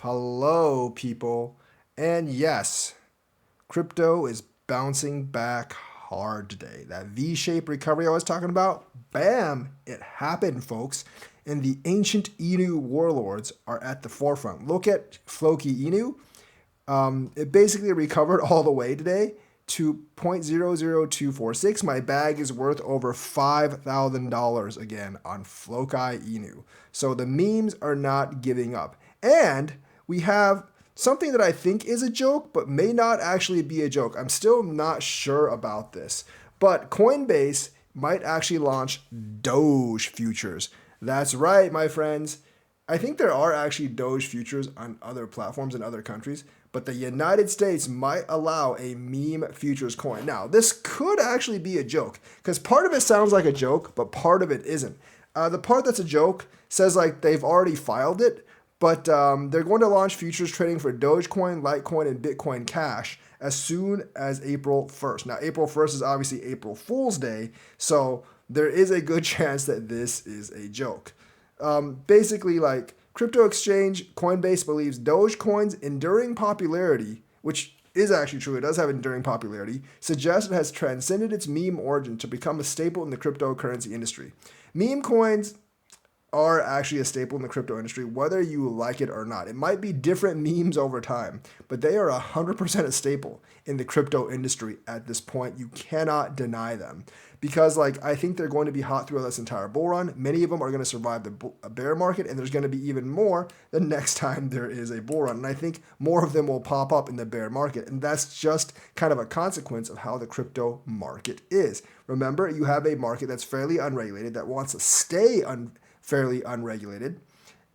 Hello, people. And yes, crypto is bouncing back hard today. That V shaped recovery I was talking about, bam, it happened, folks. And the ancient Inu warlords are at the forefront. Look at Floki Inu. It basically recovered all the way today to 0.00246. My bag is worth over $5,000 again on Floki Inu. So the memes are not giving up. And we have something that I think is a joke, but may not actually be a joke. I'm still not sure about this. But Coinbase might actually launch Doge futures. That's right, my friends. I think there are actually Doge futures on other platforms in other countries, but the United States might allow a meme futures coin. Now, this could actually be a joke because part of it sounds like a joke, but part of it isn't. The part that's a joke says like they've already filed it, but they're going to launch futures trading for Dogecoin, Litecoin, and Bitcoin Cash as soon as April 1st. Now, April 1st is obviously April Fool's Day, so there is a good chance that this is a joke. Basically, like crypto exchange, Coinbase believes Dogecoin's enduring popularity, which is actually true, it does have enduring popularity, suggests it has transcended its meme origin to become a staple in the cryptocurrency industry. Meme coins are actually a staple in the crypto industry, whether you like it or not. It might be different memes over time, but they are 100% a staple in the crypto industry at this point. You cannot deny them because, like, I think they're going to be hot throughout this entire bull run. Many of them are going to survive the bear market, and there's going to be even more the next time there is a bull run. And I think more of them will pop up in the bear market, and that's just kind of a consequence of how the crypto market is. Remember, you have a market that's fairly unregulated that wants to stay fairly unregulated.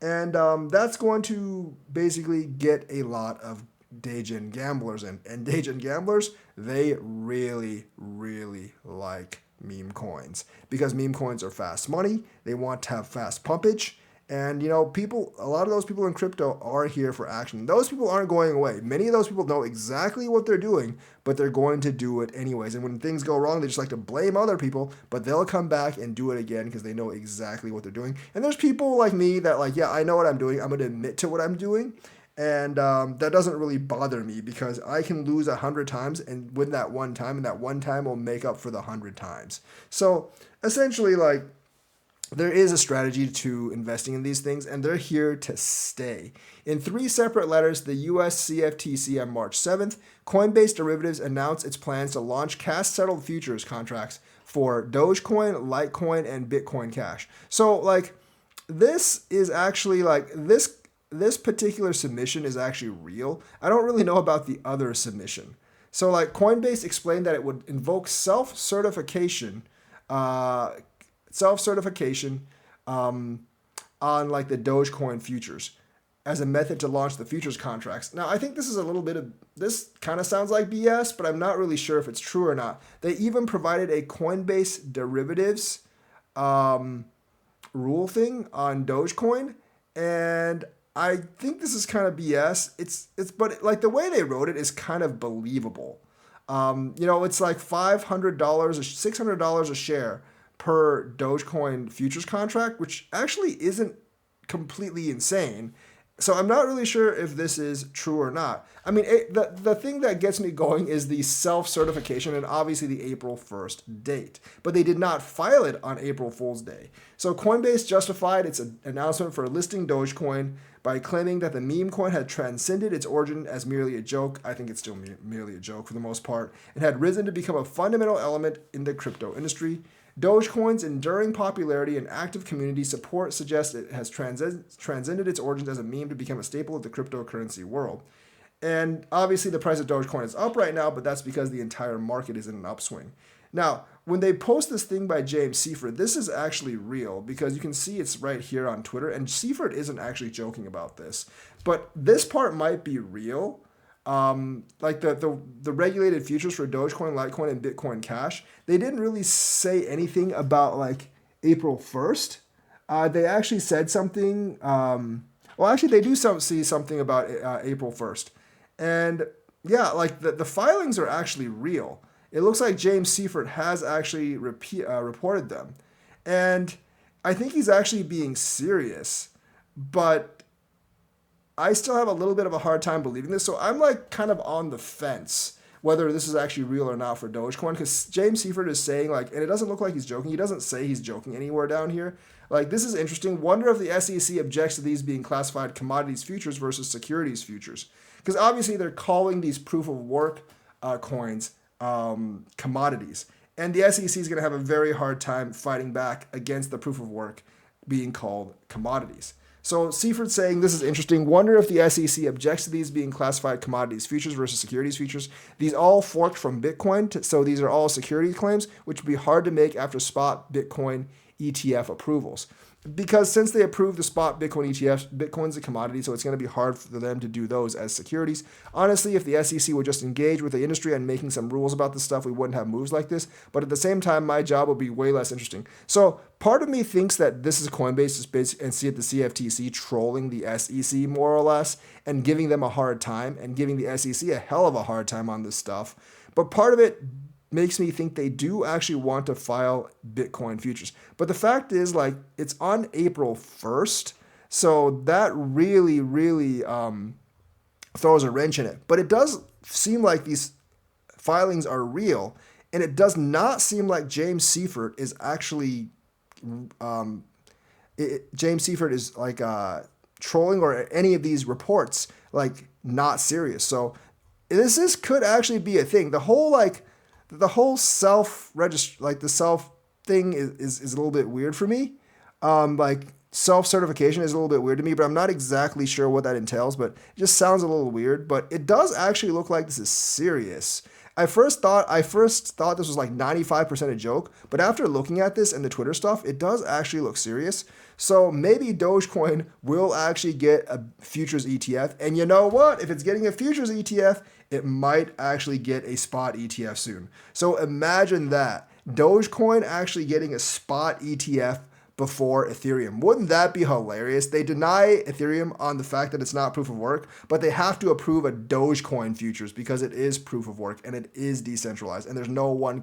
And that's going to basically get a lot of day-gen gamblers in. And day-gen gamblers, they really, really like meme coins because meme coins are fast money. They want to have fast pumpage. And people, a lot of those people in crypto are here for action. Those people aren't going away. Many of those people know exactly what they're doing, but they're going to do it anyways. And when things go wrong, they just like to blame other people, but they'll come back and do it again because they know exactly what they're doing. And there's people like me that like, yeah, I know what I'm doing. I'm going to admit to what I'm doing. And that doesn't really bother me because I can lose 100 times and win that one time, and that one time will make up for the 100 times. So essentially, like, there is a strategy to investing in these things, and they're here to stay. In three separate letters, the US CFTC on March 7th, Coinbase Derivatives announced its plans to launch cash-settled futures contracts for Dogecoin, Litecoin, and Bitcoin Cash. So, like, this is actually like this particular submission is actually real. I don't really know about the other submission. So, like, Coinbase explained that it would invoke uh, self-certification on like the Dogecoin futures as a method to launch the futures contracts. Now, I think this is a little bit of this kind of sounds like BS, but I'm not really sure if it's true or not. They even provided a Coinbase derivatives rule thing on Dogecoin, and I think this is kind of BS. But like the way they wrote it is kind of believable. It's like $500 or $600 a share per Dogecoin futures contract, which actually isn't completely insane. So I'm not really sure if this is true or not. I mean, the thing that gets me going is the self-certification and obviously the April 1st date. But they did not file it on April Fool's Day. So Coinbase justified its announcement for listing Dogecoin by claiming that the meme coin had transcended its origin as merely a joke. I think it's still merely a joke for the most part, and had risen to become a fundamental element in the crypto industry. Dogecoin's enduring popularity and active community support suggest it has transcended its origins as a meme to become a staple of the cryptocurrency world. And obviously, the price of Dogecoin is up right now, but that's because the entire market is in an upswing. Now, when they post this thing by James Seifert, this is actually real because you can see it's right here on Twitter, and Seifert isn't actually joking about this. But this part might be real. Like the regulated futures for Dogecoin, Litecoin, and Bitcoin Cash, they didn't really say anything about like April 1st. They actually said something. Well, actually, they do see something about April 1st. And yeah, like the filings are actually real. It looks like James Seifert has actually reported them. And I think he's actually being serious. But I still have a little bit of a hard time believing this. So I'm like kind of on the fence whether this is actually real or not for Dogecoin, because James Seifert is saying like, and it doesn't look like he's joking. He doesn't say he's joking anywhere down here. Like, this is interesting. Wonder if the SEC objects to these being classified commodities futures versus securities futures, because obviously they're calling these proof of work coins commodities, and the SEC is going to have a very hard time fighting back against the proof of work being called commodities. So Seifert's saying this is interesting. Wonder if the SEC objects to these being classified commodities futures versus securities futures. These all forked from Bitcoin, so these are all security claims, which would be hard to make after spot Bitcoin ETF approvals. Because since they approved the spot Bitcoin ETFs, Bitcoin's a commodity, so it's going to be hard for them to do those as securities. Honestly, if the SEC would just engage with the industry and making some rules about this stuff, we wouldn't have moves like this. But at the same time, my job would be way less interesting. So part of me thinks that this is Coinbase and see it the CFTC trolling the SEC more or less and giving them a hard time and giving the SEC a hell of a hard time on this stuff. But part of it makes me think they do actually want to file Bitcoin futures. But the fact is, like, it's on April 1st, so that really, really throws a wrench in it. But it does seem like these filings are real, and it does not seem like James Seifert is actually, James Seifert is like trolling, or any of these reports, like, not serious. So this could actually be a thing. The whole self-register, like the self thing is a little bit weird for me. Like, self-certification is a little bit weird to me, but I'm not exactly sure what that entails, but it just sounds a little weird. But it does actually look like this is serious. I first thought this was like 95% a joke, but after looking at this and the Twitter stuff, it does actually look serious. So maybe Dogecoin will actually get a futures ETF. And you know what? If it's getting a futures ETF, it might actually get a spot ETF soon. So imagine that. Dogecoin actually getting a spot ETF before Ethereum. Wouldn't that be hilarious? They deny Ethereum on the fact that it's not proof of work, but they have to approve a Dogecoin futures because it is proof of work and it is decentralized and there's no one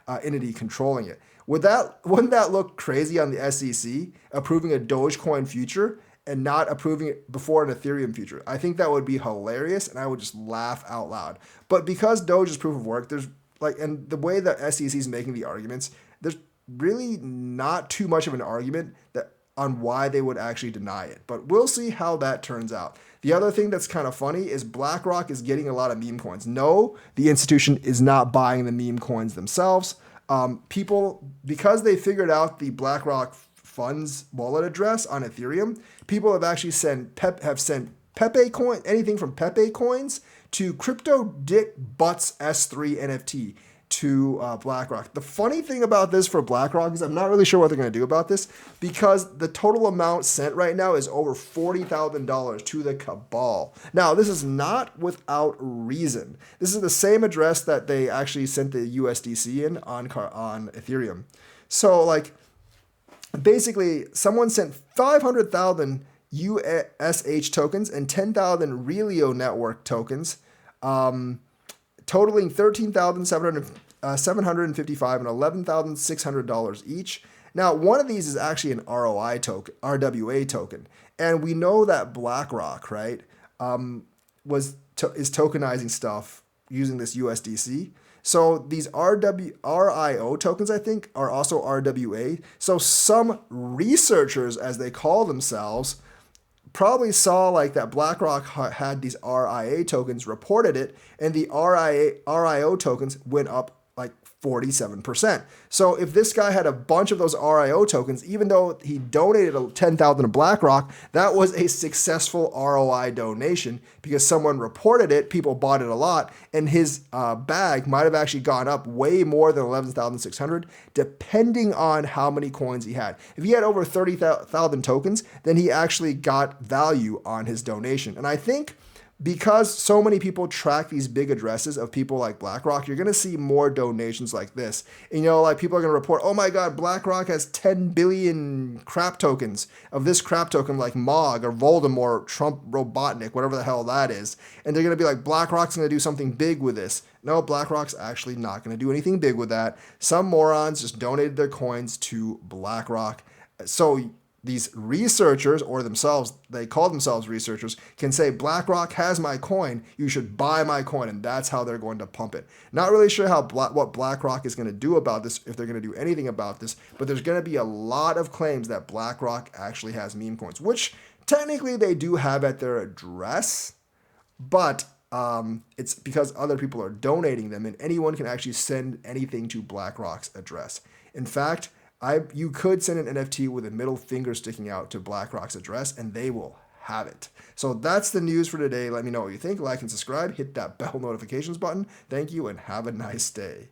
entity controlling it. Wouldn't that look crazy on the SEC, approving a Dogecoin future and not approving it before an Ethereum future? I think that would be hilarious, and I would just laugh out loud. But because Doge is proof of work, there's like, and the way the SEC is making the arguments, there's really not too much of an argument on why they would actually deny it. But we'll see how that turns out. The other thing that's kind of funny is BlackRock is getting a lot of meme coins. No, the institution is not buying the meme coins themselves. People, because they figured out the BlackRock funds wallet address on Ethereum, people have actually sent Pepe coin, anything from Pepe coins to Crypto Dick Butts S3 NFT to BlackRock. The funny thing about this for BlackRock is I'm not really sure what they're going to do about this, because the total amount sent right now is over $40,000 to the cabal. Now, this is not without reason. This is the same address that they actually sent the USDC in on Ethereum. So, like, basically, someone sent 500,000 USH tokens and 10,000 Relio network tokens, totaling $13,755 and $11,600 each. Now, one of these is actually an RWA token, and we know that BlackRock, right, is tokenizing stuff using this USDC. So these RIO tokens, I think, are also RWA. So some researchers, as they call themselves, probably saw like that BlackRock had these RIA tokens, reported it, and the RIO tokens went up like 47%. So if this guy had a bunch of those RIO tokens, even though he donated 10,000 to BlackRock, that was a successful ROI donation because someone reported it, people bought it a lot, and his bag might have actually gone up way more than 11,600, depending on how many coins he had. If he had over 30,000 tokens, then he actually got value on his donation. And I think because so many people track these big addresses of people like BlackRock, you're going to see more donations like this. And, like, people are going to report, oh my God, BlackRock has 10 billion crap tokens of this crap token like Mog or Voldemort, Trump, Robotnik, whatever the hell that is. And they're going to be like, BlackRock's going to do something big with this. No, BlackRock's actually not going to do anything big with that. Some morons just donated their coins to BlackRock. So these researchers, or themselves, they call themselves researchers, can say, BlackRock has my coin, you should buy my coin, and that's how they're going to pump it. Not really sure what BlackRock is going to do about this, if they're going to do anything about this, but there's going to be a lot of claims that BlackRock actually has meme coins, which technically they do have at their address, but it's because other people are donating them, and anyone can actually send anything to BlackRock's address. In fact, you could send an NFT with a middle finger sticking out to BlackRock's address, and they will have it. So that's the news for today. Let me know what you think. Like and subscribe. Hit that bell notifications button. Thank you, and have a nice day.